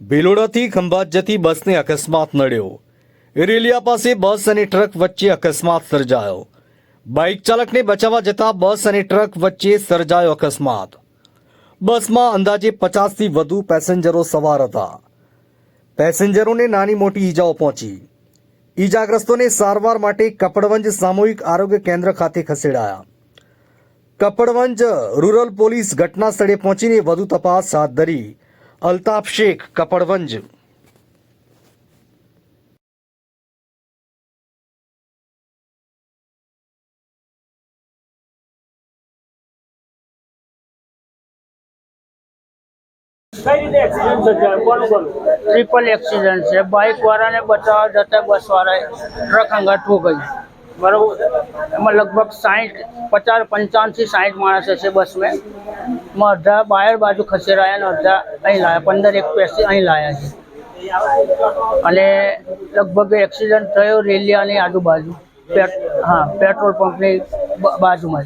ભિલોડાથી ખંભાત જતી બસને અકસ્માત નડ્યો। રેલિયા પાસે બસ અને ટ્રક વચ્ચે અકસ્માત સર્જાયો। બાઇક ચાલકને બચાવવા જતા બસ અને ટ્રક વચ્ચે સર્જાયો અકસ્માત। બસમાં અંદાજે 50થી વધુ પેસેન્જરો સવાર હતા। પેસેન્જરોને નાની મોટી ઈજાઓ પહોંચી। ઈજાગ્રસ્તોને સારવાર માટે કપડવંજ સામૂહિક આરોગ્ય કેન્દ્ર ખાતે ખસેડાયા। કપડવંજ રૂરલ પોલીસ ઘટના સ્થળે પહોંચીને વધુ તપાસ હાથ ધરી। અલ્તાફ શેખ, કપડવંજ। કઈ રીતે એક્સિડન્ટ સર્જાયો? કોનું કરું? ट्रिपल एक्सीडेंट है। बाइक वाला ने बचाव जाता बस वाला ट्रक अंगात हो गई। बराबर एम लगभग 60 50 55 થી 60 माणस है बस में अड्धा बाहर बाजू खसेराया ने अड्धा अहीं लाया। 15 एक पैसे अहीं लाया है અને લગભગ એક્સિડન્ટ થયો રેલિયાની આજુબાજુ। हाँ, पेट्रोल पंप ની બાજુમાં।